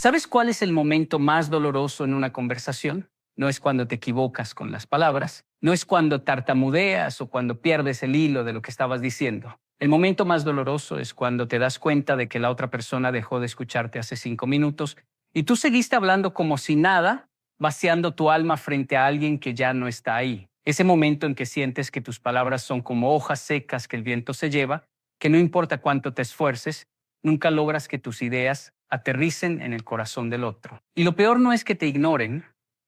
¿Sabes cuál es el momento más doloroso en una conversación? No es cuando te equivocas con las palabras, no es cuando tartamudeas o cuando pierdes el hilo de lo que estabas diciendo. El momento más doloroso es cuando te das cuenta de que la otra persona dejó de escucharte hace 5 minutos y tú seguiste hablando como si nada, vaciando tu alma frente a alguien que ya no está ahí. Ese momento en que sientes que tus palabras son como hojas secas que el viento se lleva, que no importa cuánto te esfuerces, nunca logras que tus ideas aterricen en el corazón del otro. Y lo peor no es que te ignoren,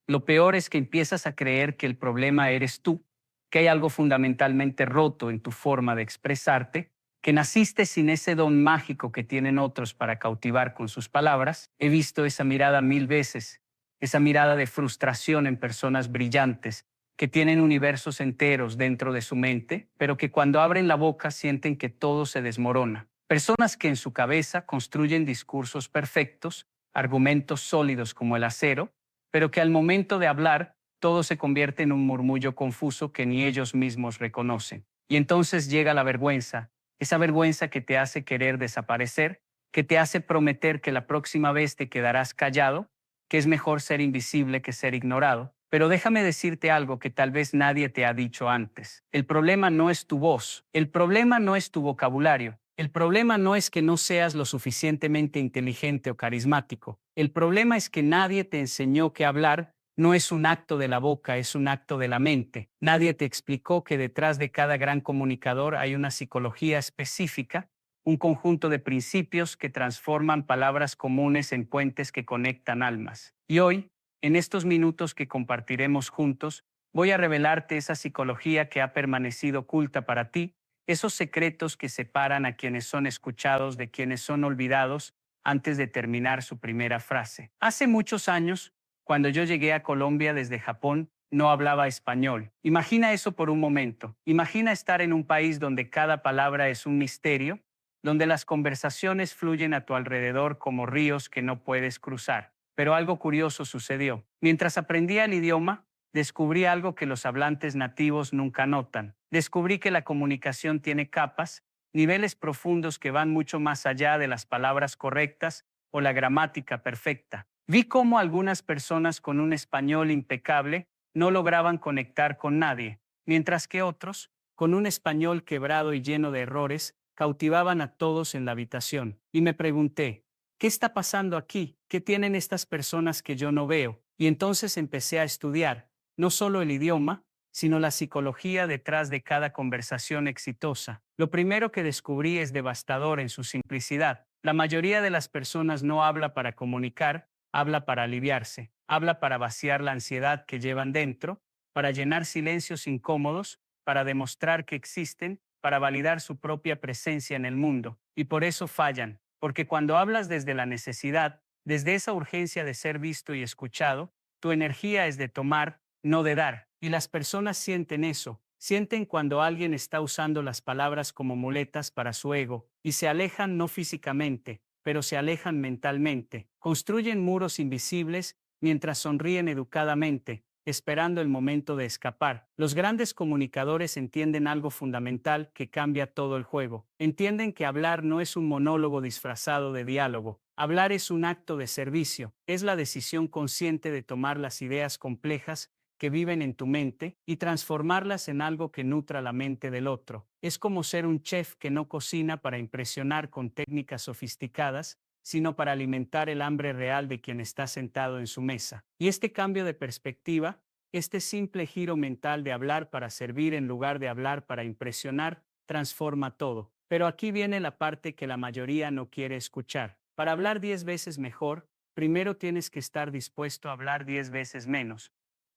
lo peor es que empiezas a creer que el problema eres tú, que hay algo fundamentalmente roto en tu forma de expresarte, que naciste sin ese don mágico que tienen otros para cautivar con sus palabras. He visto esa mirada 1000 veces, esa mirada de frustración en personas brillantes que tienen universos enteros dentro de su mente, pero que cuando abren la boca sienten que todo se desmorona. Personas que en su cabeza construyen discursos perfectos, argumentos sólidos como el acero, pero que al momento de hablar todo se convierte en un murmullo confuso que ni ellos mismos reconocen. Y entonces llega la vergüenza, esa vergüenza que te hace querer desaparecer, que te hace prometer que la próxima vez te quedarás callado, que es mejor ser invisible que ser ignorado. Pero déjame decirte algo que tal vez nadie te ha dicho antes. El problema no es tu voz, el problema no es tu vocabulario. El problema no es que no seas lo suficientemente inteligente o carismático. El problema es que nadie te enseñó que hablar no es un acto de la boca, es un acto de la mente. Nadie te explicó que detrás de cada gran comunicador hay una psicología específica, un conjunto de principios que transforman palabras comunes en puentes que conectan almas. Y hoy, en estos minutos que compartiremos juntos, voy a revelarte esa psicología que ha permanecido oculta para ti, esos secretos que separan a quienes son escuchados de quienes son olvidados antes de terminar su primera frase. Hace muchos años, cuando yo llegué a Colombia desde Japón, no hablaba español. Imagina eso por un momento. Imagina estar en un país donde cada palabra es un misterio, donde las conversaciones fluyen a tu alrededor como ríos que no puedes cruzar. Pero algo curioso sucedió. Mientras aprendía el idioma, descubrí algo que los hablantes nativos nunca notan. Descubrí que la comunicación tiene capas, niveles profundos que van mucho más allá de las palabras correctas o la gramática perfecta. Vi cómo algunas personas con un español impecable no lograban conectar con nadie, mientras que otros, con un español quebrado y lleno de errores, cautivaban a todos en la habitación. Y me pregunté, ¿qué está pasando aquí? ¿Qué tienen estas personas que yo no veo? Y entonces empecé a estudiar no solo el idioma, sino la psicología detrás de cada conversación exitosa. Lo primero que descubrí es devastador en su simplicidad. La mayoría de las personas no habla para comunicar, habla para aliviarse, habla para vaciar la ansiedad que llevan dentro, para llenar silencios incómodos, para demostrar que existen, para validar su propia presencia en el mundo. Y por eso fallan, porque cuando hablas desde la necesidad, desde esa urgencia de ser visto y escuchado, tu energía es de tomar, no de dar. Y las personas sienten eso, sienten cuando alguien está usando las palabras como muletas para su ego, y se alejan no físicamente, pero se alejan mentalmente. Construyen muros invisibles mientras sonríen educadamente, esperando el momento de escapar. Los grandes comunicadores entienden algo fundamental que cambia todo el juego. Entienden que hablar no es un monólogo disfrazado de diálogo. Hablar es un acto de servicio, es la decisión consciente de tomar las ideas complejas que viven en tu mente y transformarlas en algo que nutra la mente del otro. Es como ser un chef que no cocina para impresionar con técnicas sofisticadas, sino para alimentar el hambre real de quien está sentado en su mesa. Y este cambio de perspectiva, este simple giro mental de hablar para servir en lugar de hablar para impresionar, transforma todo. Pero aquí viene la parte que la mayoría no quiere escuchar. Para hablar 10 veces mejor, primero tienes que estar dispuesto a hablar 10 veces menos.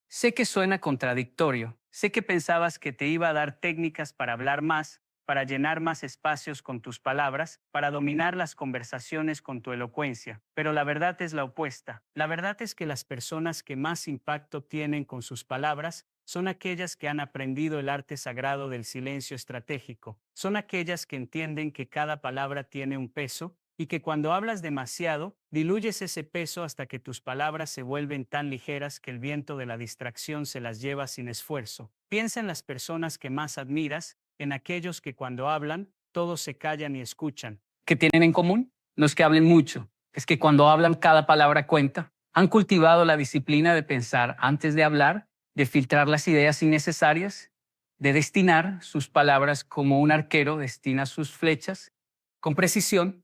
Sé que suena contradictorio, sé que pensabas que te iba a dar técnicas para hablar más, para llenar más espacios con tus palabras, para dominar las conversaciones con tu elocuencia, pero la verdad es la opuesta. La verdad es que las personas que más impacto tienen con sus palabras son aquellas que han aprendido el arte sagrado del silencio estratégico, son aquellas que entienden que cada palabra tiene un peso, y que cuando hablas demasiado, diluyes ese peso hasta que tus palabras se vuelven tan ligeras que el viento de la distracción se las lleva sin esfuerzo. Piensa en las personas que más admiras, en aquellos que cuando hablan, todos se callan y escuchan. ¿Qué tienen en común? No es que hablen mucho, es que cuando hablan cada palabra cuenta. Han cultivado la disciplina de pensar antes de hablar, de filtrar las ideas innecesarias, de destinar sus palabras como un arquero destina sus flechas, con precisión,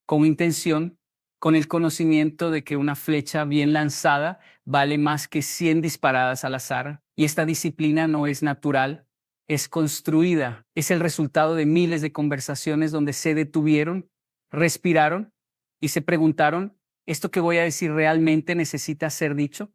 con intención, con el conocimiento de que una flecha bien lanzada vale más que 100 disparadas al azar. Y esta disciplina no es natural, es construida, es el resultado de miles de conversaciones donde se detuvieron, respiraron y se preguntaron, ¿esto que voy a decir realmente necesita ser dicho?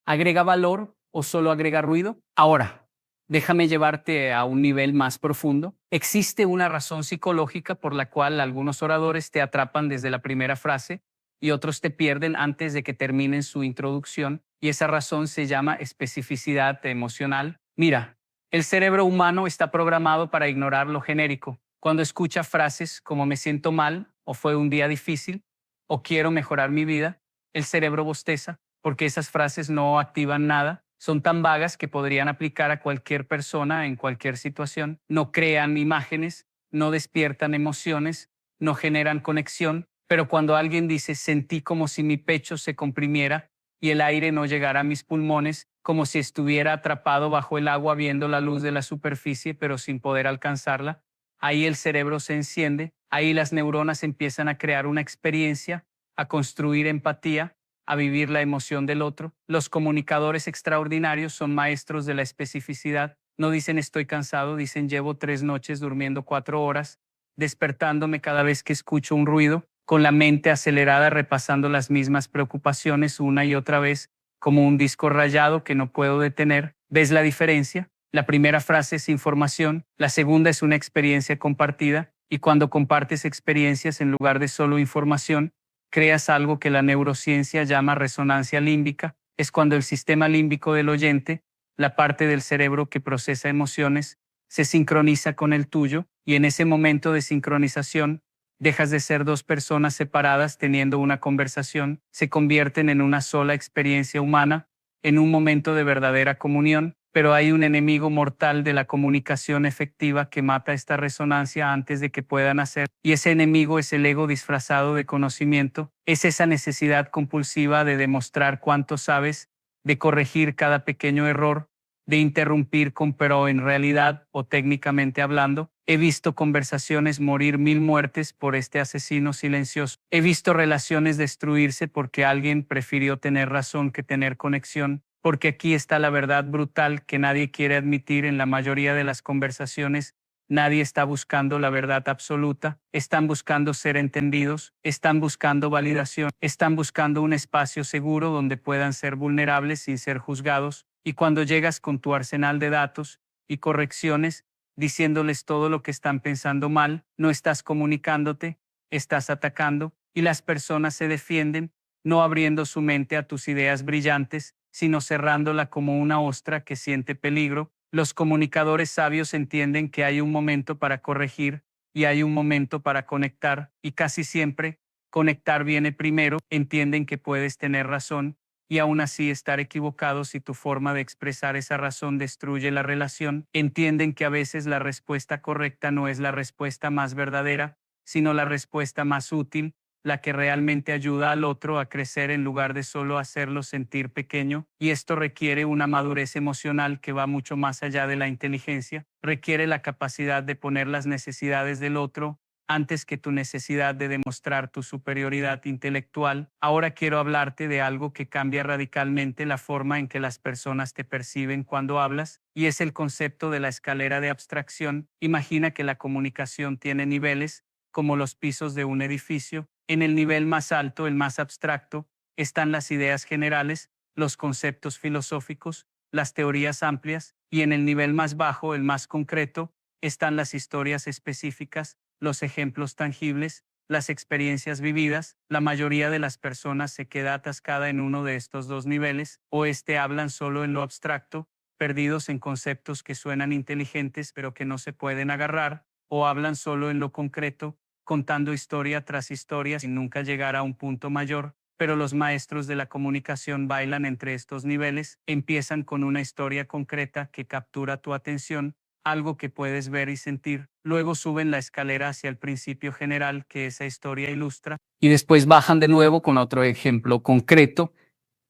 ¿Agrega valor o solo agrega ruido? Ahora, déjame llevarte a un nivel más profundo. Existe una razón psicológica por la cual algunos oradores te atrapan desde la primera frase y otros te pierden antes de que terminen su introducción, y esa razón se llama especificidad emocional. Mira, el cerebro humano está programado para ignorar lo genérico. Cuando escucha frases como me siento mal, o fue un día difícil, o quiero mejorar mi vida, el cerebro bosteza porque esas frases no activan nada, son tan vagas que podrían aplicar a cualquier persona en cualquier situación, no crean imágenes, no despiertan emociones, no generan conexión, pero cuando alguien dice sentí como si mi pecho se comprimiera y el aire no llegara a mis pulmones, como si estuviera atrapado bajo el agua viendo la luz de la superficie pero sin poder alcanzarla, ahí el cerebro se enciende, ahí las neuronas empiezan a crear una experiencia, a construir empatía, a vivir la emoción del otro. Los comunicadores extraordinarios son maestros de la especificidad. No dicen estoy cansado, dicen llevo 3 noches durmiendo 4 horas, despertándome cada vez que escucho un ruido, con la mente acelerada repasando las mismas preocupaciones una y otra vez, como un disco rayado que no puedo detener. ¿Ves la diferencia? La primera frase es información, la segunda es una experiencia compartida, y cuando compartes experiencias en lugar de solo información, creas algo que la neurociencia llama resonancia límbica. Es cuando el sistema límbico del oyente, la parte del cerebro que procesa emociones, se sincroniza con el tuyo, y en ese momento de sincronización dejas de ser dos personas separadas teniendo una conversación, se convierten en una sola experiencia humana, en un momento de verdadera comunión. Pero hay un enemigo mortal de la comunicación efectiva que mata esta resonancia antes de que pueda nacer, y ese enemigo es el ego disfrazado de conocimiento, es esa necesidad compulsiva de demostrar cuánto sabes, de corregir cada pequeño error, de interrumpir con pero en realidad o técnicamente hablando. He visto conversaciones morir 1000 muertes por este asesino silencioso. He visto relaciones destruirse porque alguien prefirió tener razón que tener conexión. Porque aquí está la verdad brutal que nadie quiere admitir en la mayoría de las conversaciones. Nadie está buscando la verdad absoluta, están buscando ser entendidos, están buscando validación, están buscando un espacio seguro donde puedan ser vulnerables sin ser juzgados. Y cuando llegas con tu arsenal de datos y correcciones, diciéndoles todo lo que están pensando mal, no estás comunicándote, estás atacando, y las personas se defienden, no abriendo su mente a tus ideas brillantes, sino cerrándola como una ostra que siente peligro. Los comunicadores sabios entienden que hay un momento para corregir y hay un momento para conectar, y casi siempre, conectar viene primero. Entienden que puedes tener razón y aún así estar equivocado si tu forma de expresar esa razón destruye la relación. Entienden que a veces la respuesta correcta no es la respuesta más verdadera, sino la respuesta más útil, la que realmente ayuda al otro a crecer en lugar de solo hacerlo sentir pequeño, y esto requiere una madurez emocional que va mucho más allá de la inteligencia, requiere la capacidad de poner las necesidades del otro antes que tu necesidad de demostrar tu superioridad intelectual. Ahora quiero hablarte de algo que cambia radicalmente la forma en que las personas te perciben cuando hablas, y es el concepto de la escalera de abstracción. Imagina que la comunicación tiene niveles, como los pisos de un edificio. En el nivel más alto, el más abstracto, están las ideas generales, los conceptos filosóficos, las teorías amplias, y en el nivel más bajo, el más concreto, están las historias específicas, los ejemplos tangibles, las experiencias vividas. La mayoría de las personas se queda atascada en uno de estos dos niveles, o hablan solo en lo abstracto, perdidos en conceptos que suenan inteligentes pero que no se pueden agarrar, o hablan solo en lo concreto, contando historia tras historia sin nunca llegar a un punto mayor. Pero los maestros de la comunicación bailan entre estos niveles, empiezan con una historia concreta que captura tu atención, algo que puedes ver y sentir. Luego suben la escalera hacia el principio general que esa historia ilustra. Y después bajan de nuevo con otro ejemplo concreto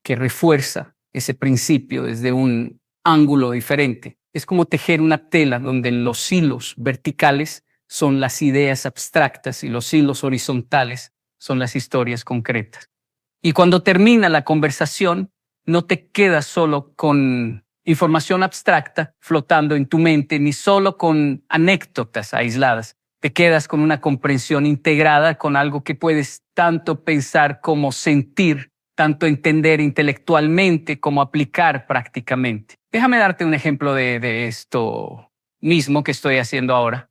que refuerza ese principio desde un ángulo diferente. Es como tejer una tela donde los hilos verticales son las ideas abstractas y los hilos horizontales son las historias concretas. Y cuando termina la conversación, no te quedas solo con información abstracta flotando en tu mente, ni solo con anécdotas aisladas. Te quedas con una comprensión integrada, con algo que puedes tanto pensar como sentir, tanto entender intelectualmente como aplicar prácticamente. Déjame darte un ejemplo de esto mismo que estoy haciendo ahora.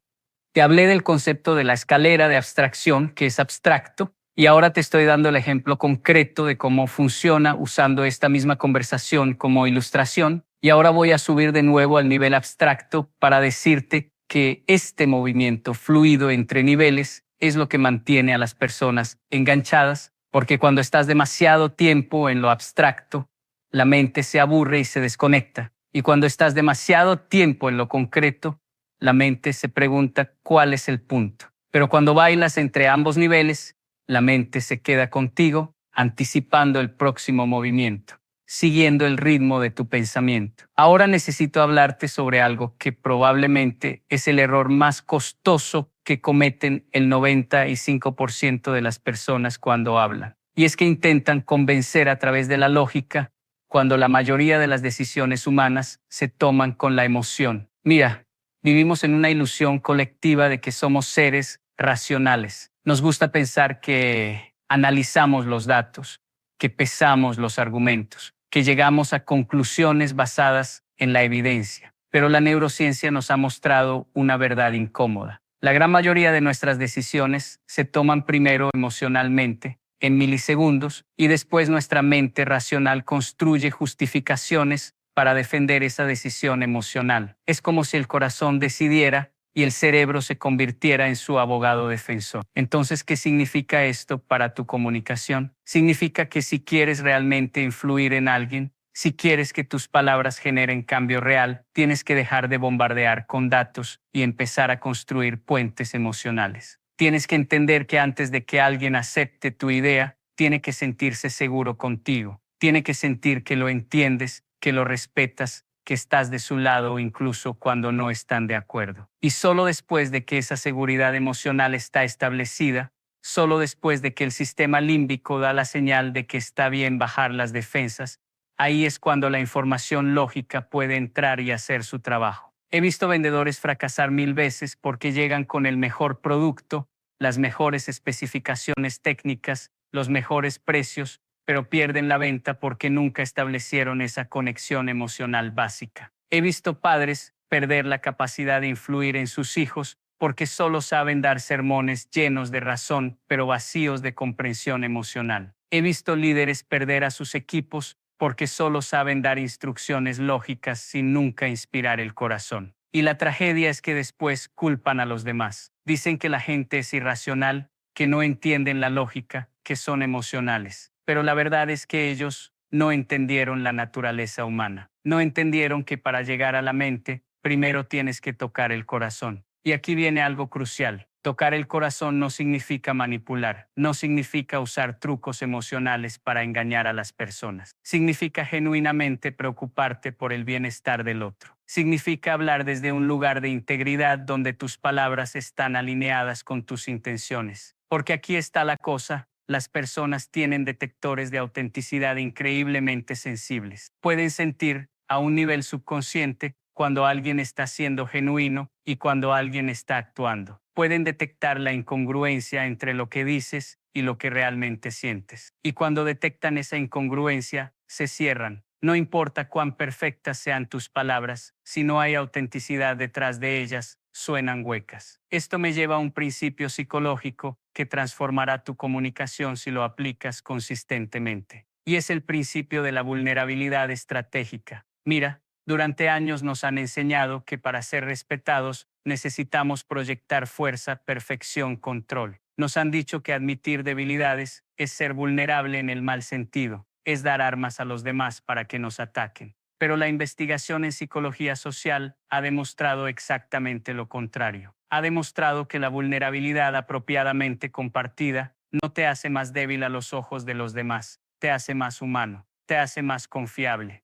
Te hablé del concepto de la escalera de abstracción, que es abstracto, y ahora te estoy dando el ejemplo concreto de cómo funciona usando esta misma conversación como ilustración. Y ahora voy a subir de nuevo al nivel abstracto para decirte que este movimiento fluido entre niveles es lo que mantiene a las personas enganchadas, porque cuando estás demasiado tiempo en lo abstracto, la mente se aburre y se desconecta. Y cuando estás demasiado tiempo en lo concreto, la mente se pregunta cuál es el punto. Pero cuando bailas entre ambos niveles, la mente se queda contigo, anticipando el próximo movimiento, siguiendo el ritmo de tu pensamiento. Ahora necesito hablarte sobre algo que probablemente es el error más costoso que cometen el 95% de las personas cuando hablan. Y es que intentan convencer a través de la lógica cuando la mayoría de las decisiones humanas se toman con la emoción. Mira, vivimos en una ilusión colectiva de que somos seres racionales. Nos gusta pensar que analizamos los datos, que pesamos los argumentos, que llegamos a conclusiones basadas en la evidencia. Pero la neurociencia nos ha mostrado una verdad incómoda. La gran mayoría de nuestras decisiones se toman primero emocionalmente, en milisegundos, y después nuestra mente racional construye justificaciones para defender esa decisión emocional. Es como si el corazón decidiera y el cerebro se convirtiera en su abogado defensor. Entonces, ¿qué significa esto para tu comunicación? Significa que si quieres realmente influir en alguien, si quieres que tus palabras generen cambio real, tienes que dejar de bombardear con datos y empezar a construir puentes emocionales. Tienes que entender que antes de que alguien acepte tu idea, tiene que sentirse seguro contigo. Tiene que sentir que lo entiendes, que lo respetas, que estás de su lado incluso cuando no están de acuerdo. Y solo después de que esa seguridad emocional está establecida, solo después de que el sistema límbico da la señal de que está bien bajar las defensas, ahí es cuando la información lógica puede entrar y hacer su trabajo. He visto vendedores fracasar 1000 veces porque llegan con el mejor producto, las mejores especificaciones técnicas, los mejores precios, pero pierden la venta porque nunca establecieron esa conexión emocional básica. He visto padres perder la capacidad de influir en sus hijos porque solo saben dar sermones llenos de razón, pero vacíos de comprensión emocional. He visto líderes perder a sus equipos porque solo saben dar instrucciones lógicas sin nunca inspirar el corazón. Y la tragedia es que después culpan a los demás. Dicen que la gente es irracional, que no entienden la lógica, que son emocionales. Pero la verdad es que ellos no entendieron la naturaleza humana. No entendieron que para llegar a la mente, primero tienes que tocar el corazón. Y aquí viene algo crucial. Tocar el corazón no significa manipular, no significa usar trucos emocionales para engañar a las personas. Significa genuinamente preocuparte por el bienestar del otro. Significa hablar desde un lugar de integridad donde tus palabras están alineadas con tus intenciones. Porque aquí está la cosa. Las personas tienen detectores de autenticidad increíblemente sensibles. Pueden sentir a un nivel subconsciente cuando alguien está siendo genuino y cuando alguien está actuando. Pueden detectar la incongruencia entre lo que dices y lo que realmente sientes. Y cuando detectan esa incongruencia, se cierran. No importa cuán perfectas sean tus palabras, si no hay autenticidad detrás de ellas, suenan huecas. Esto me lleva a un principio psicológico que transformará tu comunicación si lo aplicas consistentemente. Y es el principio de la vulnerabilidad estratégica. Mira, durante años nos han enseñado que para ser respetados necesitamos proyectar fuerza, perfección, control. Nos han dicho que admitir debilidades es ser vulnerable en el mal sentido, es dar armas a los demás para que nos ataquen. pero la investigación en psicología social ha demostrado exactamente lo contrario. Ha demostrado que la vulnerabilidad apropiadamente compartida no te hace más débil a los ojos de los demás, te hace más humano, te hace más confiable,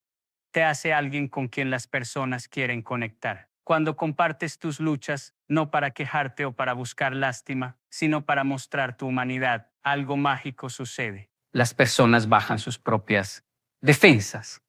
te hace alguien con quien las personas quieren conectar. Cuando compartes tus luchas, no para quejarte o para buscar lástima, sino para mostrar tu humanidad, algo mágico sucede. Las personas bajan sus propias defensas.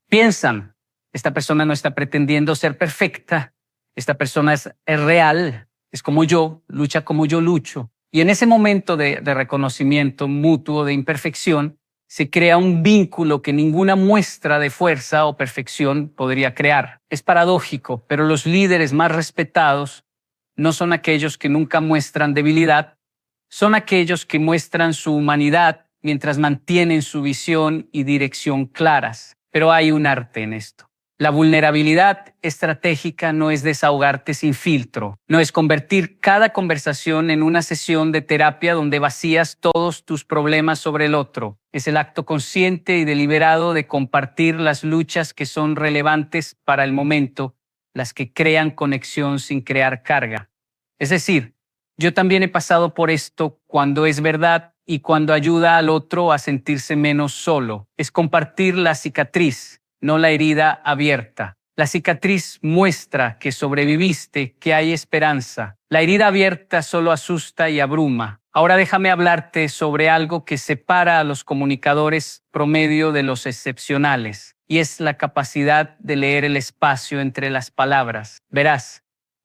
Piensan, esta persona no está pretendiendo ser perfecta, esta persona es real, es como yo, lucha como yo lucho. Y en ese momento de reconocimiento mutuo de imperfección, se crea un vínculo que ninguna muestra de fuerza o perfección podría crear. Es paradójico, pero los líderes más respetados no son aquellos que nunca muestran debilidad, son aquellos que muestran su humanidad mientras mantienen su visión y dirección claras. Pero hay un arte en esto. La vulnerabilidad estratégica no es desahogarte sin filtro, no es convertir cada conversación en una sesión de terapia donde vacías todos tus problemas sobre el otro. Es el acto consciente y deliberado de compartir las luchas que son relevantes para el momento, las que crean conexión sin crear carga. Es decir, yo también he pasado por esto cuando es verdad y cuando ayuda al otro a sentirse menos solo. Es compartir la cicatriz, no la herida abierta. La cicatriz muestra que sobreviviste, que hay esperanza. La herida abierta solo asusta y abruma. Ahora déjame hablarte sobre algo que separa a los comunicadores promedio de los excepcionales, y es la capacidad de leer el espacio entre las palabras. Verás,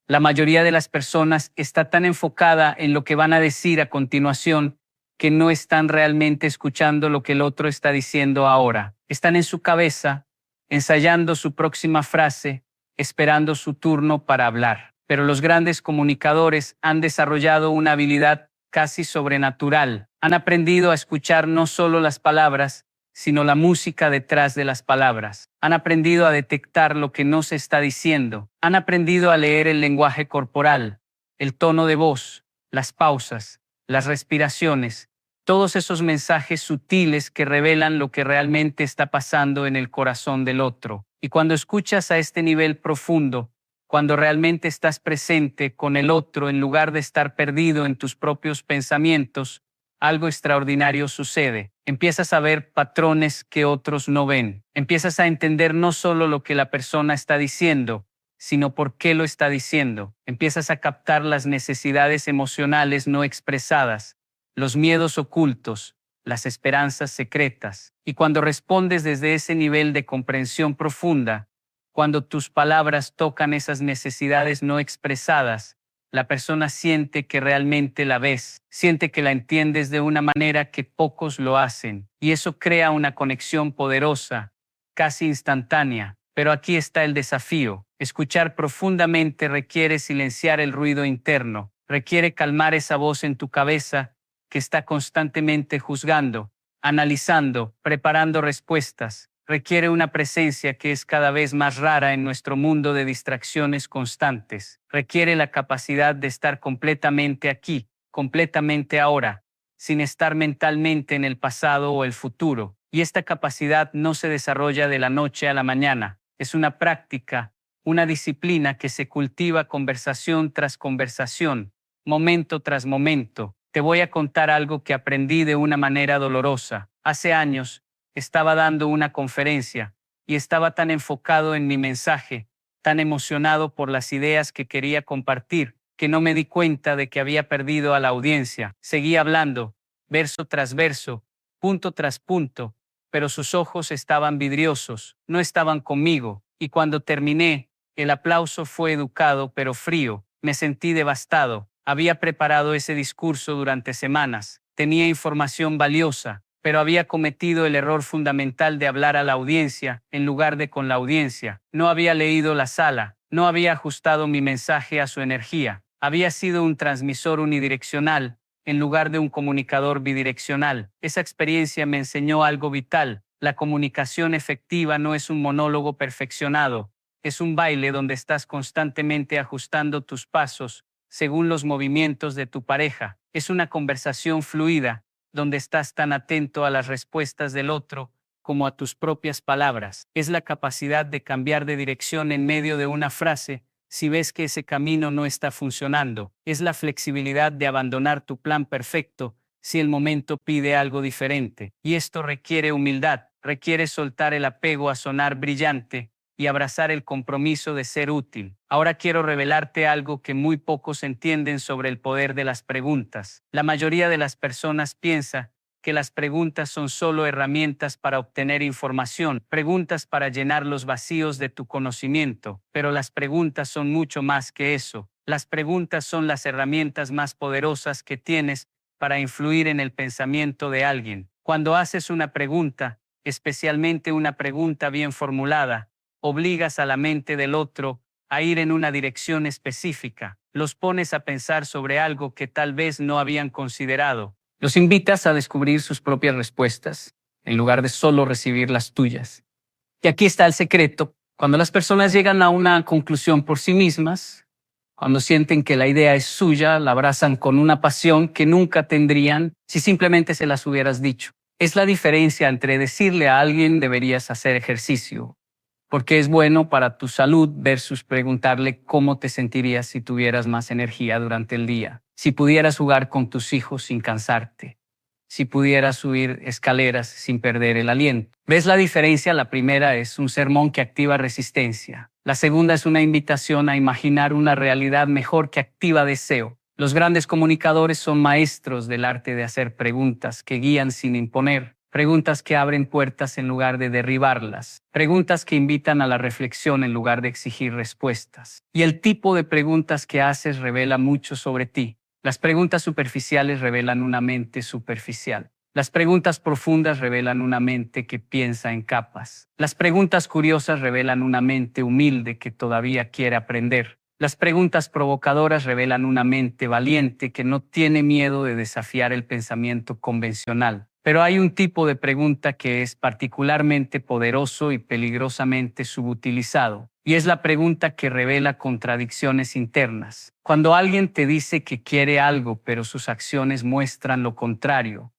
la mayoría de las personas está tan enfocada en lo que van a decir a continuación que no están realmente escuchando lo que el otro está diciendo ahora. Están en su cabeza, ensayando su próxima frase, esperando su turno para hablar. Pero los grandes comunicadores han desarrollado una habilidad casi sobrenatural. Han aprendido a escuchar no solo las palabras, sino la música detrás de las palabras. Han aprendido a detectar lo que no se está diciendo. Han aprendido a leer el lenguaje corporal, el tono de voz, las pausas, las respiraciones, todos esos mensajes sutiles que revelan lo que realmente está pasando en el corazón del otro. Y cuando escuchas a este nivel profundo, cuando realmente estás presente con el otro en lugar de estar perdido en tus propios pensamientos, algo extraordinario sucede. Empiezas a ver patrones que otros no ven. Empiezas a entender no solo lo que la persona está diciendo, sino por qué lo está diciendo. Empiezas a captar las necesidades emocionales no expresadas, los miedos ocultos, las esperanzas secretas. Y cuando respondes desde ese nivel de comprensión profunda, cuando tus palabras tocan esas necesidades no expresadas, la persona siente que realmente la ves, siente que la entiendes de una manera que pocos lo hacen. Y eso crea una conexión poderosa, casi instantánea. Pero aquí está el desafío. Escuchar profundamente requiere silenciar el ruido interno, requiere calmar esa voz en tu cabeza que está constantemente juzgando, analizando, preparando respuestas. Requiere una presencia que es cada vez más rara en nuestro mundo de distracciones constantes. Requiere la capacidad de estar completamente aquí, completamente ahora, sin estar mentalmente en el pasado o el futuro. Y esta capacidad no se desarrolla de la noche a la mañana. Es una práctica, una disciplina que se cultiva conversación tras conversación, momento tras momento. Te voy a contar algo que aprendí de una manera dolorosa. Hace años, estaba dando una conferencia y estaba tan enfocado en mi mensaje, tan emocionado por las ideas que quería compartir, que no me di cuenta de que había perdido a la audiencia. Seguí hablando, verso tras verso, punto tras punto, pero sus ojos estaban vidriosos, no estaban conmigo, y cuando terminé, el aplauso fue educado pero frío. Me sentí devastado. Había preparado ese discurso durante semanas, tenía información valiosa, pero había cometido el error fundamental de hablar a la audiencia en lugar de con la audiencia. No había leído la sala, no había ajustado mi mensaje a su energía. Había sido un transmisor unidireccional en lugar de un comunicador bidireccional. Esa experiencia me enseñó algo vital. La comunicación efectiva no es un monólogo perfeccionado, es un baile donde estás constantemente ajustando tus pasos según los movimientos de tu pareja. Es una conversación fluida, donde estás tan atento a las respuestas del otro como a tus propias palabras. Es la capacidad de cambiar de dirección en medio de una frase si ves que ese camino no está funcionando. Es la flexibilidad de abandonar tu plan perfecto si el momento pide algo diferente. Y esto requiere humildad, requiere soltar el apego a sonar brillante y abrazar el compromiso de ser útil. Ahora quiero revelarte algo que muy pocos entienden sobre el poder de las preguntas. La mayoría de las personas piensa que las preguntas son solo herramientas para obtener información, preguntas para llenar los vacíos de tu conocimiento, pero las preguntas son mucho más que eso. Las preguntas son las herramientas más poderosas que tienes para influir en el pensamiento de alguien. Cuando haces una pregunta, especialmente una pregunta bien formulada, obligas a la mente del otro a ir en una dirección específica. Los pones a pensar sobre algo que tal vez no habían considerado. Los invitas a descubrir sus propias respuestas, en lugar de solo recibir las tuyas. Y aquí está el secreto. Cuando las personas llegan a una conclusión por sí mismas, cuando sienten que la idea es suya, la abrazan con una pasión que nunca tendrían si simplemente se las hubieras dicho. Es la diferencia entre decirle a alguien deberías hacer ejercicio, porque es bueno para tu salud, versus preguntarle cómo te sentirías si tuvieras más energía durante el día, si pudieras jugar con tus hijos sin cansarte, si pudieras subir escaleras sin perder el aliento. ¿Ves la diferencia? La primera es un sermón que activa resistencia. La segunda es una invitación a imaginar una realidad mejor que activa deseo. Los grandes comunicadores son maestros del arte de hacer preguntas que guían sin imponer. Preguntas que abren puertas en lugar de derribarlas. Preguntas que invitan a la reflexión en lugar de exigir respuestas. Y el tipo de preguntas que haces revela mucho sobre ti. Las preguntas superficiales revelan una mente superficial. Las preguntas profundas revelan una mente que piensa en capas. Las preguntas curiosas revelan una mente humilde que todavía quiere aprender. Las preguntas provocadoras revelan una mente valiente que no tiene miedo de desafiar el pensamiento convencional. Pero hay un tipo de pregunta que es particularmente poderoso y peligrosamente subutilizado, y es la pregunta que revela contradicciones internas. Cuando alguien te dice que quiere algo, pero sus acciones muestran lo contrario,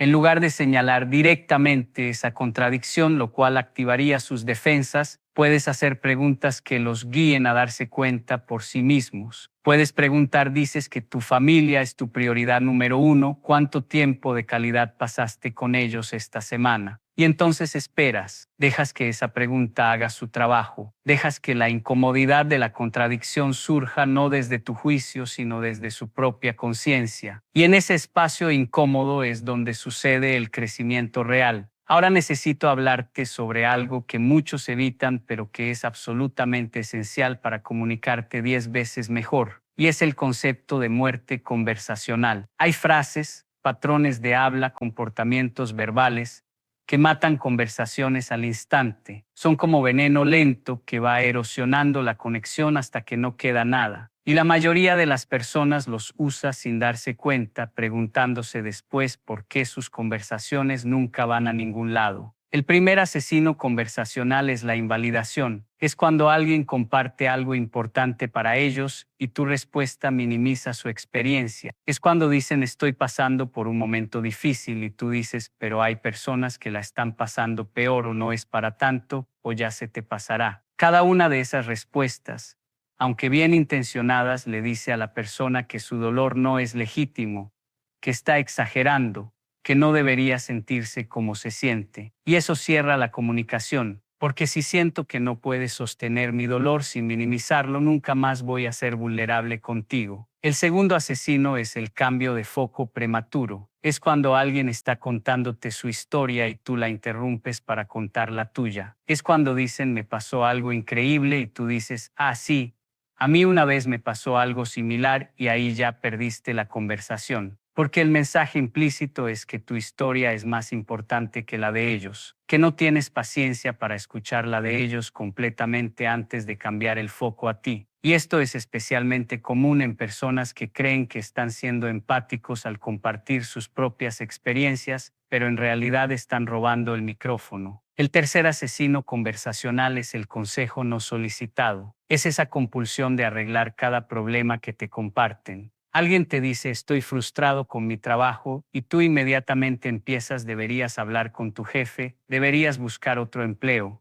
en lugar de señalar directamente esa contradicción, lo cual activaría sus defensas, puedes hacer preguntas que los guíen a darse cuenta por sí mismos. Puedes preguntar, dices que tu familia es tu prioridad número uno, ¿cuánto tiempo de calidad pasaste con ellos esta semana? Y entonces esperas, dejas que esa pregunta haga su trabajo, dejas que la incomodidad de la contradicción surja no desde tu juicio, sino desde su propia conciencia. Y en ese espacio incómodo es donde sucede el crecimiento real. Ahora necesito hablarte sobre algo que muchos evitan, pero que es absolutamente esencial para comunicarte 10 veces mejor, y es el concepto de muerte conversacional. Hay frases, patrones de habla, comportamientos verbales que matan conversaciones al instante. Son como veneno lento que va erosionando la conexión hasta que no queda nada. Y la mayoría de las personas los usa sin darse cuenta, preguntándose después por qué sus conversaciones nunca van a ningún lado. El primer asesino conversacional es la invalidación. Es cuando alguien comparte algo importante para ellos y tu respuesta minimiza su experiencia. Es cuando dicen estoy pasando por un momento difícil y tú dices pero hay personas que la están pasando peor o no es para tanto o ya se te pasará. Cada una de esas respuestas, aunque bien intencionadas, le dice a la persona que su dolor no es legítimo, que está exagerando, que no debería sentirse como se siente. Y eso cierra la comunicación, porque si siento que no puedes sostener mi dolor sin minimizarlo, nunca más voy a ser vulnerable contigo. El segundo asesino es el cambio de foco prematuro. Es cuando alguien está contándote su historia y tú la interrumpes para contar la tuya. Es cuando dicen me pasó algo increíble y tú dices, ah, sí, a mí una vez me pasó algo similar y ahí ya perdiste la conversación. Porque el mensaje implícito es que tu historia es más importante que la de ellos, que no tienes paciencia para escuchar la de ellos completamente antes de cambiar el foco a ti. Y esto es especialmente común en personas que creen que están siendo empáticos al compartir sus propias experiencias, pero en realidad están robando el micrófono. El tercer asesino conversacional es el consejo no solicitado. Es esa compulsión de arreglar cada problema que te comparten. Alguien te dice estoy frustrado con mi trabajo y tú inmediatamente empiezas deberías hablar con tu jefe, deberías buscar otro empleo,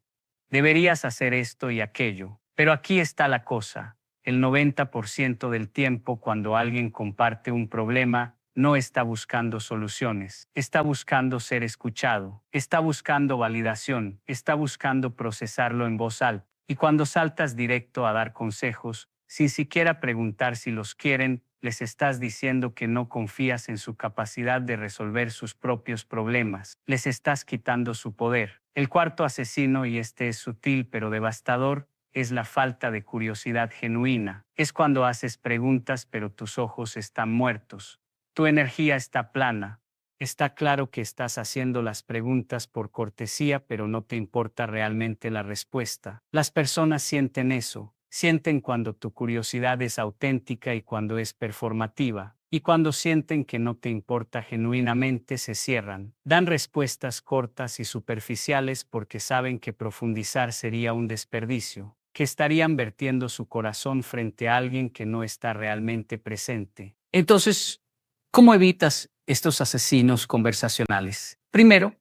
deberías hacer esto y aquello. Pero aquí está la cosa. El 90% del tiempo cuando alguien comparte un problema, no está buscando soluciones, está buscando ser escuchado, está buscando validación, está buscando procesarlo en voz alta. Y cuando saltas directo a dar consejos, sin siquiera preguntar si los quieren, les estás diciendo que no confías en su capacidad de resolver sus propios problemas. Les estás quitando su poder. El cuarto asesino, y este es sutil pero devastador, es la falta de curiosidad genuina. Es cuando haces preguntas pero tus ojos están muertos. Tu energía está plana. Está claro que estás haciendo las preguntas por cortesía, pero no te importa realmente la respuesta. Las personas sienten eso. Sienten cuando tu curiosidad es auténtica y cuando es performativa. Y cuando sienten que no te importa genuinamente, se cierran. Dan respuestas cortas y superficiales porque saben que profundizar sería un desperdicio, que estarían vertiendo su corazón frente a alguien que no está realmente presente. Entonces, ¿cómo evitas estos asesinos conversacionales? Primero,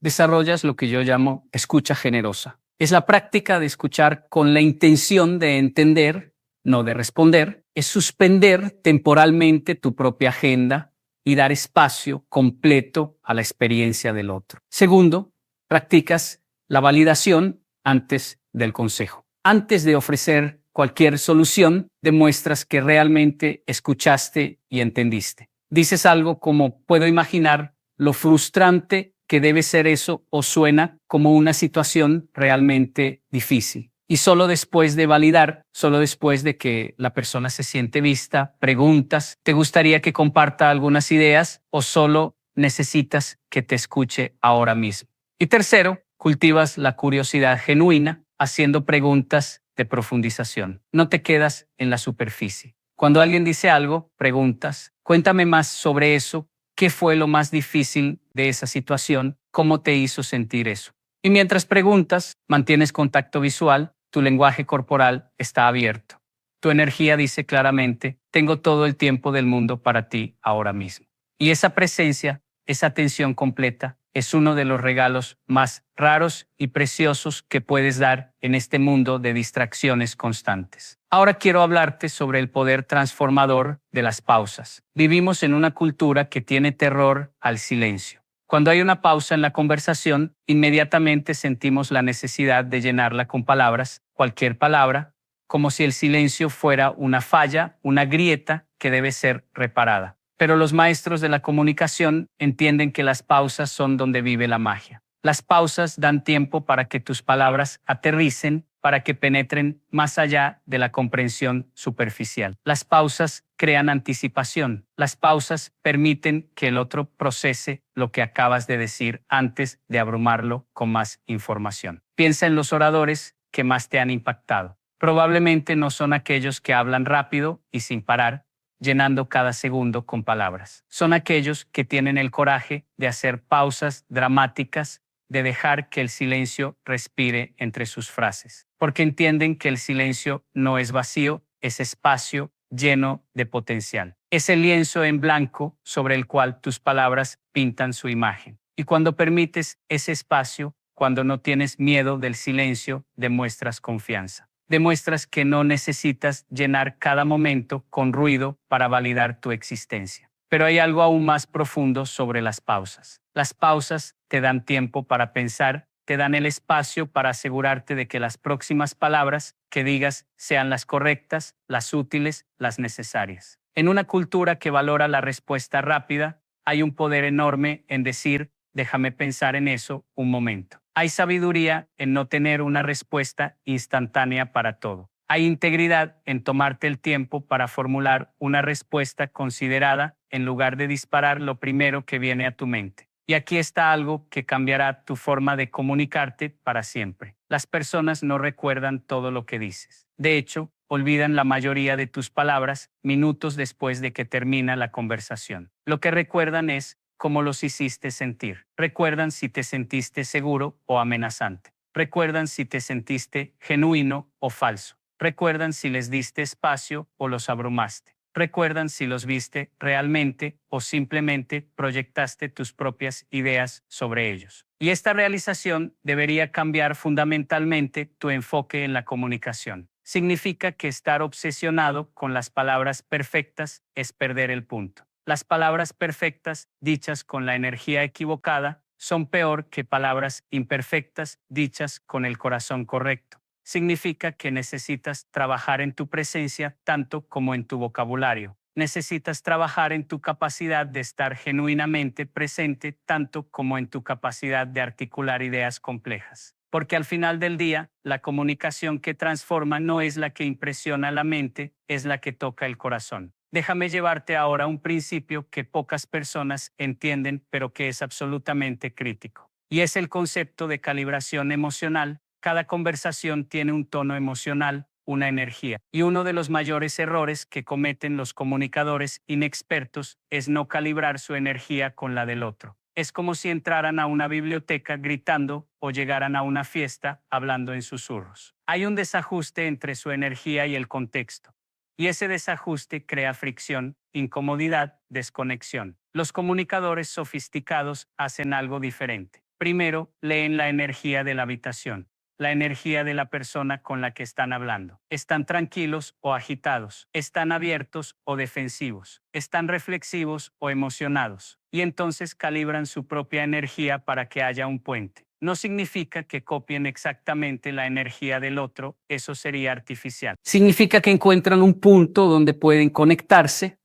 desarrollas lo que yo llamo escucha generosa. Es la práctica de escuchar con la intención de entender, no de responder. Es suspender temporalmente tu propia agenda y dar espacio completo a la experiencia del otro. Segundo, practicas la validación antes del consejo. Antes de ofrecer cualquier solución, demuestras que realmente escuchaste y entendiste. Dices algo como, puedo imaginar lo frustrante que debe ser eso, o suena como una situación realmente difícil. Y solo después de validar, solo después de que la persona se siente vista, preguntas, ¿te gustaría que comparta algunas ideas o solo necesitas que te escuche ahora mismo? Y tercero, cultivas la curiosidad genuina haciendo preguntas de profundización. No te quedas en la superficie. Cuando alguien dice algo, preguntas, cuéntame más sobre eso. ¿Qué fue lo más difícil de esa situación? ¿Cómo te hizo sentir eso? Y mientras preguntas, mantienes contacto visual, tu lenguaje corporal está abierto. Tu energía dice claramente, tengo todo el tiempo del mundo para ti ahora mismo. Y esa presencia, esa atención completa, es uno de los regalos más raros y preciosos que puedes dar en este mundo de distracciones constantes. Ahora quiero hablarte sobre el poder transformador de las pausas. Vivimos en una cultura que tiene terror al silencio. Cuando hay una pausa en la conversación, inmediatamente sentimos la necesidad de llenarla con palabras, cualquier palabra, como si el silencio fuera una falla, una grieta que debe ser reparada. Pero los maestros de la comunicación entienden que las pausas son donde vive la magia. Las pausas dan tiempo para que tus palabras aterricen, para que penetren más allá de la comprensión superficial. Las pausas crean anticipación. Las pausas permiten que el otro procese lo que acabas de decir antes de abrumarlo con más información. Piensa en los oradores que más te han impactado. Probablemente no son aquellos que hablan rápido y sin parar, llenando cada segundo con palabras. Son aquellos que tienen el coraje de hacer pausas dramáticas, de dejar que el silencio respire entre sus frases, porque entienden que el silencio no es vacío, es espacio lleno de potencial. Es el lienzo en blanco sobre el cual tus palabras pintan su imagen. Y cuando permites ese espacio, cuando no tienes miedo del silencio, demuestras confianza. Demuestras que no necesitas llenar cada momento con ruido para validar tu existencia. Pero hay algo aún más profundo sobre las pausas. Las pausas te dan tiempo para pensar, te dan el espacio para asegurarte de que las próximas palabras que digas sean las correctas, las útiles, las necesarias. En una cultura que valora la respuesta rápida, hay un poder enorme en decir, déjame pensar en eso un momento. Hay sabiduría en no tener una respuesta instantánea para todo. Hay integridad en tomarte el tiempo para formular una respuesta considerada en lugar de disparar lo primero que viene a tu mente. Y aquí está algo que cambiará tu forma de comunicarte para siempre. Las personas no recuerdan todo lo que dices. De hecho, olvidan la mayoría de tus palabras minutos después de que termina la conversación. Lo que recuerdan es cómo los hiciste sentir. Recuerdan si te sentiste seguro o amenazante. Recuerdan si te sentiste genuino o falso. Recuerdan si les diste espacio o los abrumaste. recuerdan si los viste realmente o simplemente proyectaste tus propias ideas sobre ellos. Y esta realización debería cambiar fundamentalmente tu enfoque en la comunicación. Significa que estar obsesionado con las palabras perfectas es perder el punto. Las palabras perfectas, dichas con la energía equivocada, son peor que palabras imperfectas, dichas con el corazón correcto. Significa que necesitas trabajar en tu presencia tanto como en tu vocabulario. Necesitas trabajar en tu capacidad de estar genuinamente presente tanto como en tu capacidad de articular ideas complejas. Porque al final del día, la comunicación que transforma no es la que impresiona la mente, es la que toca el corazón. Déjame llevarte ahora a un principio que pocas personas entienden, pero que es absolutamente crítico. Y es el concepto de calibración emocional. Cada conversación tiene un tono emocional, una energía. Y uno de los mayores errores que cometen los comunicadores inexpertos es no calibrar su energía con la del otro. Es como si entraran a una biblioteca gritando o llegaran a una fiesta hablando en susurros. Hay un desajuste entre su energía y el contexto. Y ese desajuste crea fricción, incomodidad, desconexión. Los comunicadores sofisticados hacen algo diferente. Primero, leen la energía de la habitación, la energía de la persona con la que están hablando. ¿Están tranquilos o agitados? ¿Están abiertos o defensivos? ¿Están reflexivos o emocionados? Y entonces calibran su propia energía para que haya un puente. No significa que copien exactamente la energía del otro, eso sería artificial. Significa que encuentran un punto donde pueden conectarse,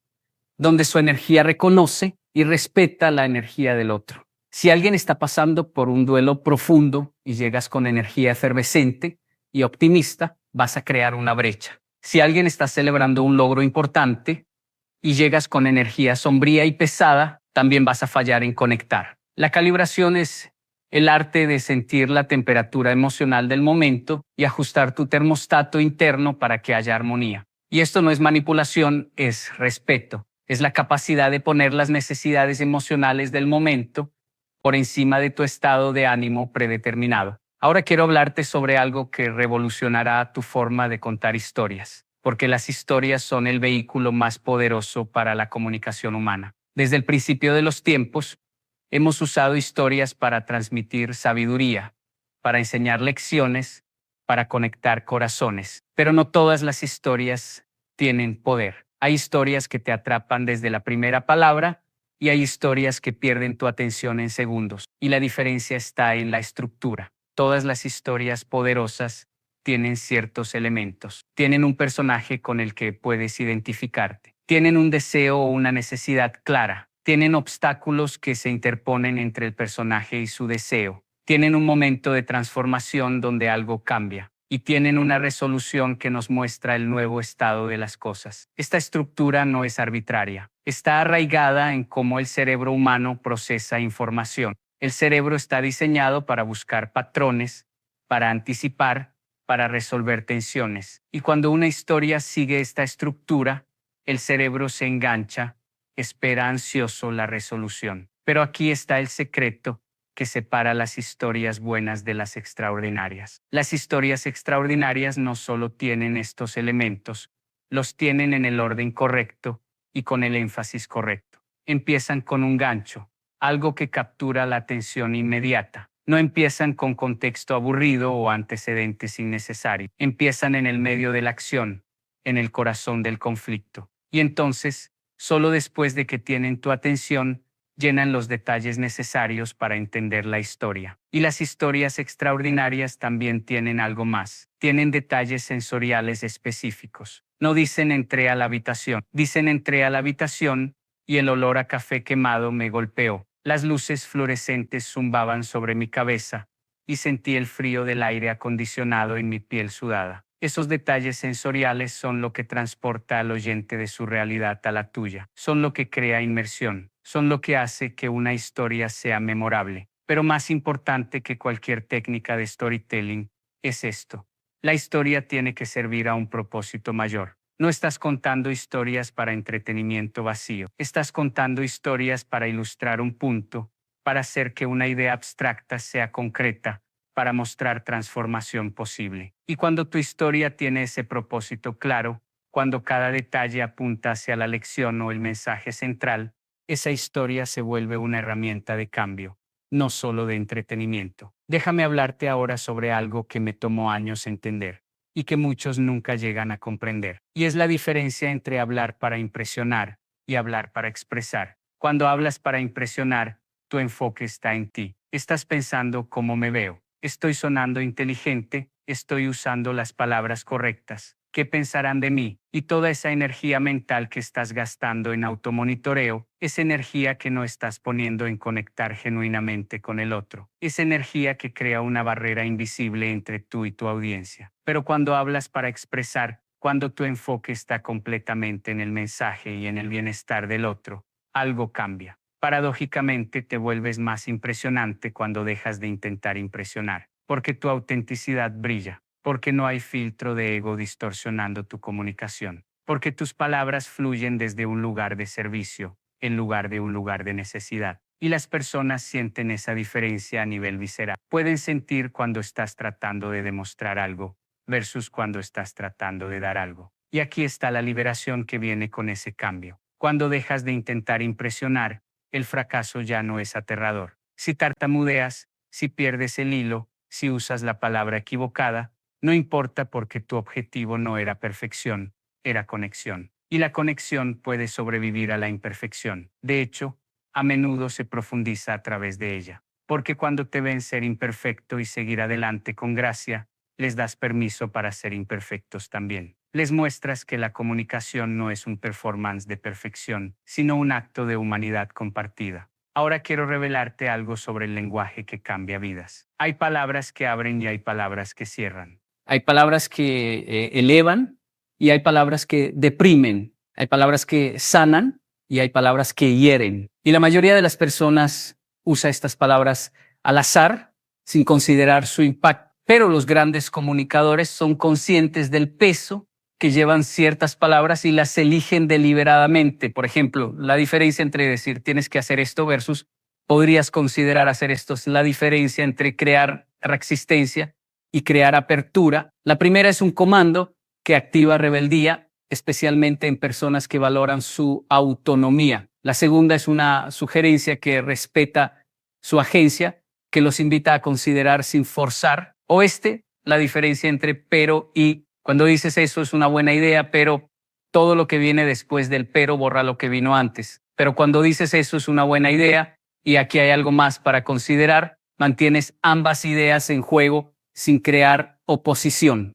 donde su energía reconoce y respeta la energía del otro. Si alguien está pasando por un duelo profundo y llegas con energía efervescente y optimista, vas a crear una brecha. Si alguien está celebrando un logro importante y llegas con energía sombría y pesada, también vas a fallar en conectar. La calibración es el arte de sentir la temperatura emocional del momento y ajustar tu termostato interno para que haya armonía. Y esto no es manipulación, es respeto. Es la capacidad de poner las necesidades emocionales del momento por encima de tu estado de ánimo predeterminado. Ahora quiero hablarte sobre algo que revolucionará tu forma de contar historias, porque las historias son el vehículo más poderoso para la comunicación humana. Desde el principio de los tiempos, hemos usado historias para transmitir sabiduría, para enseñar lecciones, para conectar corazones. Pero no todas las historias tienen poder. Hay historias que te atrapan desde la primera palabra y hay historias que pierden tu atención en segundos. Y la diferencia está en la estructura. Todas las historias poderosas tienen ciertos elementos. Tienen un personaje con el que puedes identificarte. Tienen un deseo o una necesidad clara. Tienen obstáculos que se interponen entre el personaje y su deseo. Tienen un momento de transformación donde algo cambia. Y tienen una resolución que nos muestra el nuevo estado de las cosas. Esta estructura no es arbitraria. Está arraigada en cómo el cerebro humano procesa información. El cerebro está diseñado para buscar patrones, para anticipar, para resolver tensiones. Y cuando una historia sigue esta estructura, el cerebro se engancha, espera ansioso la resolución. Pero aquí está el secreto que separa las historias buenas de las extraordinarias. Las historias extraordinarias no solo tienen estos elementos, los tienen en el orden correcto y con el énfasis correcto. Empiezan con un gancho, algo que captura la atención inmediata. No empiezan con contexto aburrido o antecedentes innecesarios. Empiezan en el medio de la acción, en el corazón del conflicto. Y entonces, solo después de que tienen tu atención, llenan los detalles necesarios para entender la historia. Y las historias extraordinarias también tienen algo más. Tienen detalles sensoriales específicos. No dicen entré a la habitación, dicen entré a la habitación y el olor a café quemado me golpeó. Las luces fluorescentes zumbaban sobre mi cabeza y sentí el frío del aire acondicionado en mi piel sudada. Esos detalles sensoriales son lo que transporta al oyente de su realidad a la tuya. Son lo que crea inmersión. Son lo que hace que una historia sea memorable. Pero más importante que cualquier técnica de storytelling es esto. La historia tiene que servir a un propósito mayor. No estás contando historias para entretenimiento vacío. Estás contando historias para ilustrar un punto, para hacer que una idea abstracta sea concreta, para mostrar transformación posible. Y cuando tu historia tiene ese propósito claro, cuando cada detalle apunta hacia la lección o el mensaje central, esa historia se vuelve una herramienta de cambio, no solo de entretenimiento. Déjame hablarte ahora sobre algo que me tomó años entender y que muchos nunca llegan a comprender. Y es la diferencia entre hablar para impresionar y hablar para expresar. Cuando hablas para impresionar, tu enfoque está en ti. Estás pensando cómo me veo. Estoy sonando inteligente, estoy usando las palabras correctas. ¿Qué pensarán de mí? Y toda esa energía mental que estás gastando en automonitoreo es energía que no estás poniendo en conectar genuinamente con el otro. Es energía que crea una barrera invisible entre tú y tu audiencia. Pero cuando hablas para expresar, cuando tu enfoque está completamente en el mensaje y en el bienestar del otro, algo cambia. Paradójicamente te vuelves más impresionante cuando dejas de intentar impresionar, porque tu autenticidad brilla, porque no hay filtro de ego distorsionando tu comunicación, porque tus palabras fluyen desde un lugar de servicio, en lugar de un lugar de necesidad. Y las personas sienten esa diferencia a nivel visceral. Pueden sentir cuando estás tratando de demostrar algo versus cuando estás tratando de dar algo. Y aquí está la liberación que viene con ese cambio. Cuando dejas de intentar impresionar, el fracaso ya no es aterrador. Si tartamudeas, si pierdes el hilo, si usas la palabra equivocada, no importa porque tu objetivo no era perfección, era conexión. Y la conexión puede sobrevivir a la imperfección. De hecho, a menudo se profundiza a través de ella. Porque cuando te ven ser imperfecto y seguir adelante con gracia, les das permiso para ser imperfectos también. Les muestras que la comunicación no es un performance de perfección, sino un acto de humanidad compartida. Ahora quiero revelarte algo sobre el lenguaje que cambia vidas. Hay palabras que abren y hay palabras que cierran. Hay palabras que elevan y hay palabras que deprimen. Hay palabras que sanan y hay palabras que hieren. Y la mayoría de las personas usa estas palabras al azar, sin considerar su impacto. Pero los grandes comunicadores son conscientes del peso que llevan ciertas palabras y las eligen deliberadamente. Por ejemplo, la diferencia entre decir tienes que hacer esto versus podrías considerar hacer esto es la diferencia entre crear resistencia y crear apertura. La primera es un comando que activa rebeldía, especialmente en personas que valoran su autonomía. La segunda es una sugerencia que respeta su agencia, que los invita a considerar sin forzar. La diferencia entre pero y. Cuando dices eso es una buena idea, pero todo lo que viene después del pero borra lo que vino antes. Pero cuando dices eso es una buena idea y aquí hay algo más para considerar, mantienes ambas ideas en juego sin crear oposición.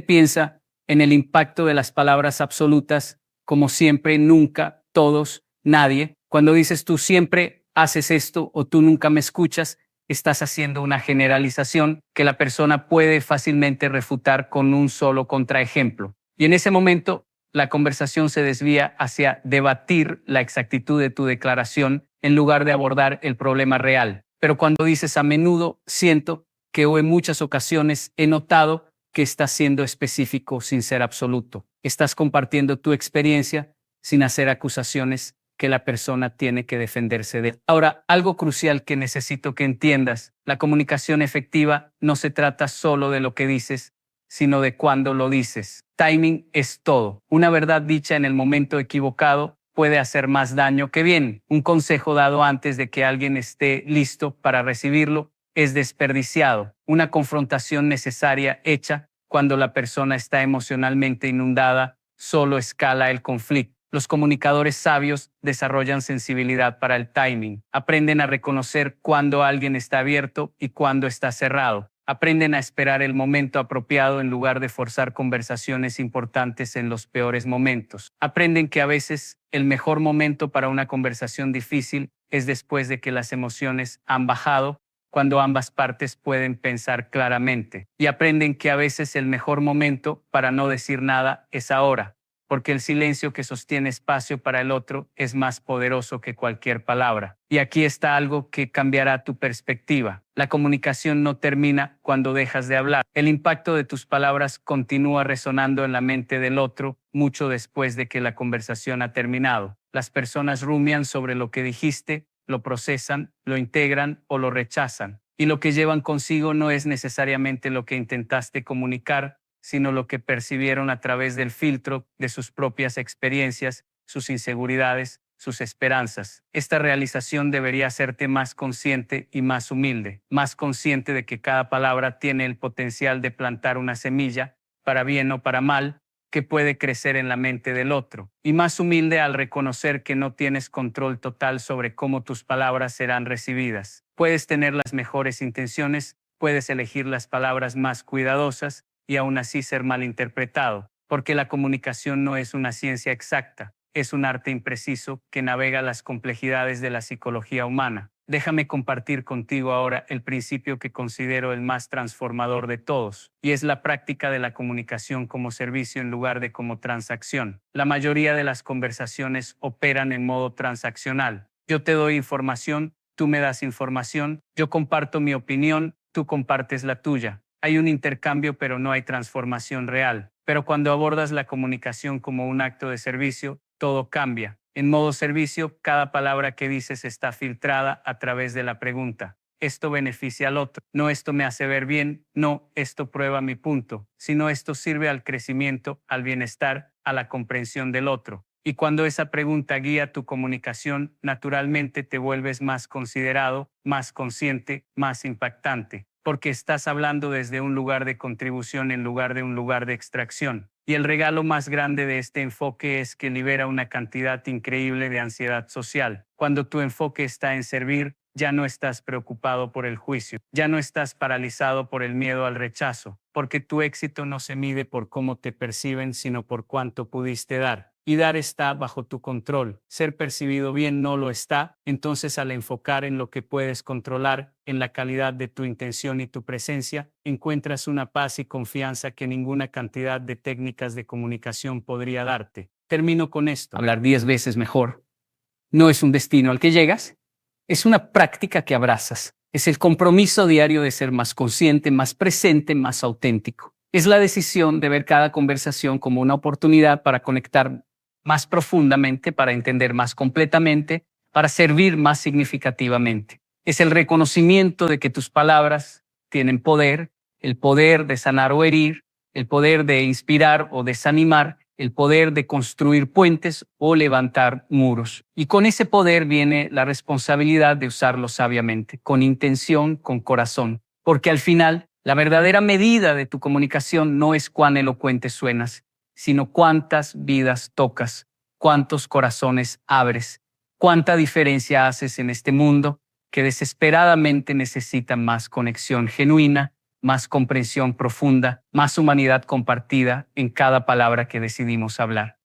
Piensa en el impacto de las palabras absolutas como siempre, nunca, todos, nadie. Cuando dices tú siempre haces esto o tú nunca me escuchas, estás haciendo una generalización que la persona puede fácilmente refutar con un solo contraejemplo. Y en ese momento, la conversación se desvía hacia debatir la exactitud de tu declaración en lugar de abordar el problema real. Pero cuando dices a menudo, siento que o en muchas ocasiones he notado que estás siendo específico sin ser absoluto. Estás compartiendo tu experiencia sin hacer acusaciones que la persona tiene que defenderse de. Ahora, algo crucial que necesito que entiendas, la comunicación efectiva no se trata solo de lo que dices, sino de cuándo lo dices. Timing es todo. Una verdad dicha en el momento equivocado puede hacer más daño que bien. Un consejo dado antes de que alguien esté listo para recibirlo es desperdiciado. Una confrontación necesaria hecha cuando la persona está emocionalmente inundada solo escala el conflicto. Los comunicadores sabios desarrollan sensibilidad para el timing. Aprenden a reconocer cuándo alguien está abierto y cuándo está cerrado. Aprenden a esperar el momento apropiado en lugar de forzar conversaciones importantes en los peores momentos. Aprenden que a veces el mejor momento para una conversación difícil es después de que las emociones han bajado, cuando ambas partes pueden pensar claramente. Y aprenden que a veces el mejor momento para no decir nada es ahora, porque el silencio que sostiene espacio para el otro es más poderoso que cualquier palabra. Y aquí está algo que cambiará tu perspectiva. La comunicación no termina cuando dejas de hablar. El impacto de tus palabras continúa resonando en la mente del otro mucho después de que la conversación ha terminado. Las personas rumian sobre lo que dijiste, lo procesan, lo integran o lo rechazan. Y lo que llevan consigo no es necesariamente lo que intentaste comunicar, sino lo que percibieron a través del filtro de sus propias experiencias, sus inseguridades, sus esperanzas. Esta realización debería hacerte más consciente y más humilde, más consciente de que cada palabra tiene el potencial de plantar una semilla, para bien o para mal, que puede crecer en la mente del otro, y más humilde al reconocer que no tienes control total sobre cómo tus palabras serán recibidas. Puedes tener las mejores intenciones, puedes elegir las palabras más cuidadosas y aún así ser malinterpretado, porque la comunicación no es una ciencia exacta, es un arte impreciso que navega las complejidades de la psicología humana. Déjame compartir contigo ahora el principio que considero el más transformador de todos, y es la práctica de la comunicación como servicio en lugar de como transacción. La mayoría de las conversaciones operan en modo transaccional. Yo te doy información, tú me das información, yo comparto mi opinión, tú compartes la tuya. Hay un intercambio, pero no hay transformación real. Pero cuando abordas la comunicación como un acto de servicio, todo cambia. En modo servicio, cada palabra que dices está filtrada a través de la pregunta. Esto beneficia al otro. No, esto me hace ver bien. No, esto prueba mi punto. Sino esto sirve al crecimiento, al bienestar, a la comprensión del otro. Y cuando esa pregunta guía tu comunicación, naturalmente te vuelves más considerado, más consciente, más impactante, porque estás hablando desde un lugar de contribución en lugar de un lugar de extracción. Y el regalo más grande de este enfoque es que libera una cantidad increíble de ansiedad social. Cuando tu enfoque está en servir, ya no estás preocupado por el juicio, ya no estás paralizado por el miedo al rechazo, porque tu éxito no se mide por cómo te perciben, sino por cuánto pudiste dar. Y dar está bajo tu control. Ser percibido bien no lo está. Entonces, al enfocar en lo que puedes controlar, en la calidad de tu intención y tu presencia, encuentras una paz y confianza que ninguna cantidad de técnicas de comunicación podría darte. Termino con esto. Hablar 10 veces mejor no es un destino al que llegas, es una práctica que abrazas. Es el compromiso diario de ser más consciente, más presente, más auténtico. Es la decisión de ver cada conversación como una oportunidad para conectar más profundamente, para entender más completamente, para servir más significativamente. Es el reconocimiento de que tus palabras tienen poder, el poder de sanar o herir, el poder de inspirar o desanimar, el poder de construir puentes o levantar muros. Y con ese poder viene la responsabilidad de usarlo sabiamente, con intención, con corazón. Porque al final, la verdadera medida de tu comunicación no es cuán elocuente suenas, sino cuántas vidas tocas, cuántos corazones abres, cuánta diferencia haces en este mundo que desesperadamente necesita más conexión genuina, más comprensión profunda, más humanidad compartida en cada palabra que decidimos hablar.